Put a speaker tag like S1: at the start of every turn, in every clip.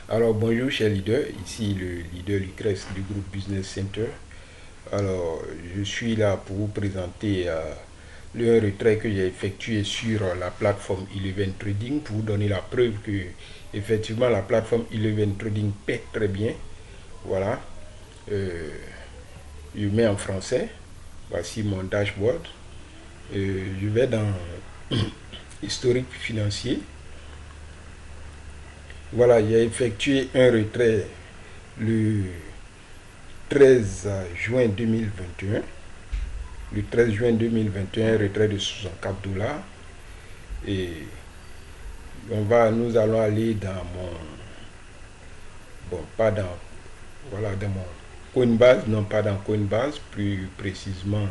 S1: Alors bonjour chers leaders, ici le leader Lucrèce du groupe Business Center. Alors je suis là pour vous présenter le retrait que j'ai effectué sur la plateforme Eleven Trading pour vous donner la preuve que effectivement la plateforme Eleven Trading paie très bien. Voilà, je mets en français, voici mon dashboard. Je vais dans historique financier. Voilà, j'ai effectué un retrait le 13 juin 2021. Le 13 juin 2021, retrait de 64 dollars. Et nous allons aller dans mon... Bon, pas dans... Voilà, dans mon Coinbase, non pas dans Coinbase, plus précisément,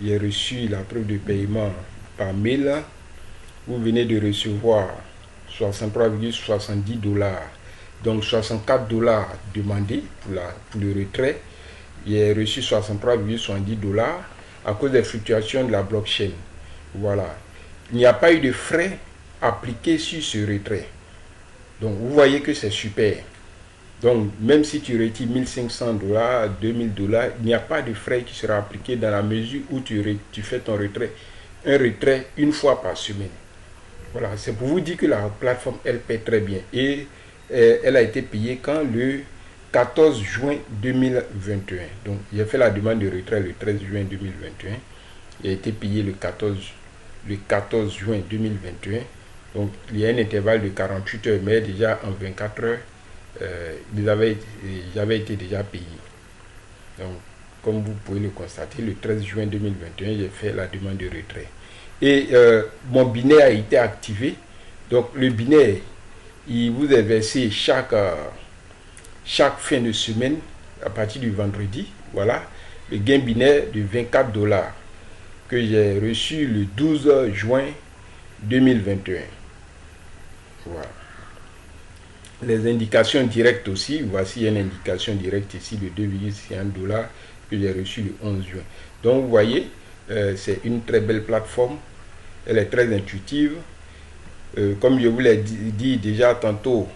S1: j'ai reçu la preuve de paiement par mail. Vous venez de recevoir 63,70 dollars, donc 64 dollars demandés pour le retrait. J'ai reçu 63,70 dollars à cause des fluctuations de la blockchain. Voilà. Il n'y a pas eu de frais appliqués sur ce retrait. Donc vous voyez que c'est super. Donc même si tu retires 1500 dollars, 2000 dollars, il n'y a pas de frais qui sera appliqué dans la mesure où tu fais ton retrait. Un retrait une fois par semaine. Voilà, c'est pour vous dire que la plateforme, elle paie très bien. Et elle a été payée quand le 14 juin 2021. Donc, j'ai fait la demande de retrait le 13 juin 2021. Il a été payé le 14 juin 2021. Donc, il y a un intervalle de 48 heures, mais déjà en 24 heures, j'avais été déjà payé. Donc, comme vous pouvez le constater, le 13 juin 2021, j'ai fait la demande de retrait. Et mon binaire a été activé. Donc le binaire, il vous est versé chaque fin de semaine à partir du vendredi. Voilà, le gain binaire de 24 dollars que j'ai reçu le 12 juin 2021. Voilà. Les indications directes aussi, voici une indication directe ici de 2,51 dollars que j'ai reçu le 11 juin. Donc vous voyez, c'est une très belle plateforme. Elle est très intuitive. Comme je vous l'ai dit déjà tantôt,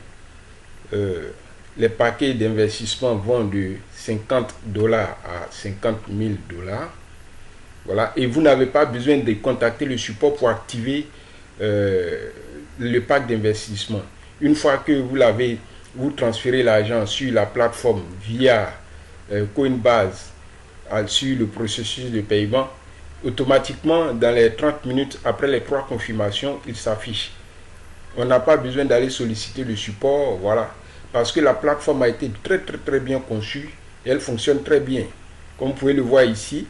S1: les paquets d'investissement vont de 50 dollars à 50 000 dollars. Voilà. Et vous n'avez pas besoin de contacter le support pour activer le pack d'investissement. Une fois que vous transférez l'argent sur la plateforme via Coinbase sur le processus de paiement, automatiquement, dans les 30 minutes après les 3 confirmations, il s'affiche. On n'a pas besoin d'aller solliciter le support, voilà. Parce que la plateforme a été très bien conçue et elle fonctionne très bien. Comme vous pouvez le voir ici,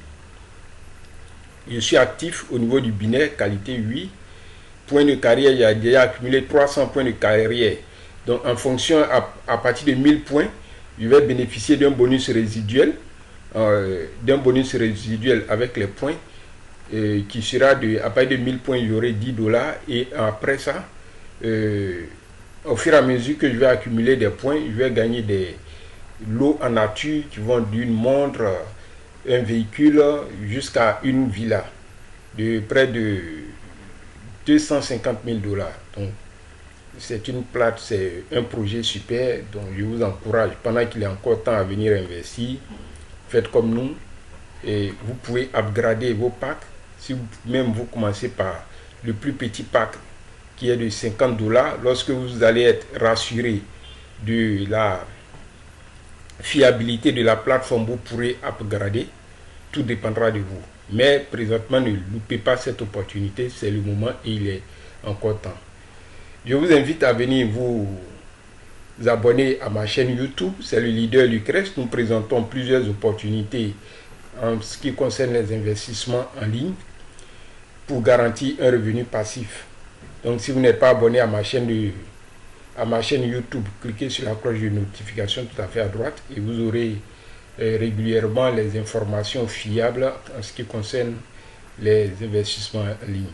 S1: je suis actif au niveau du binaire, qualité 8. Points de carrière, il y a déjà accumulé 300 points de carrière. Donc en fonction, à partir de 1000 points, je vais bénéficier d'un bonus résiduel. Avec les points. Qui sera à partir de 1000 points, il y aurait 10 dollars. Et après ça, au fur et à mesure que je vais accumuler des points, je vais gagner des lots en nature qui vont d'une montre, un véhicule, jusqu'à une villa de près de 250 000 dollars. Donc, c'est un projet super. Donc, je vous encourage, pendant qu'il est encore temps à venir investir, faites comme nous et vous pouvez upgrader vos packs. Si même vous commencez par le plus petit pack qui est de 50 dollars, lorsque vous allez être rassuré de la fiabilité de la plateforme, vous pourrez upgrader. Tout dépendra de vous. Mais présentement, ne loupez pas cette opportunité. C'est le moment et il est encore temps. Je vous invite à venir vous abonner à ma chaîne YouTube. C'est le leader Lucrèce. Nous présentons plusieurs opportunités en ce qui concerne les investissements en ligne pour garantir un revenu passif. Donc si vous n'êtes pas abonné à ma chaîne YouTube, cliquez sur la cloche de notification tout à fait à droite et vous aurez régulièrement les informations fiables en ce qui concerne les investissements en ligne.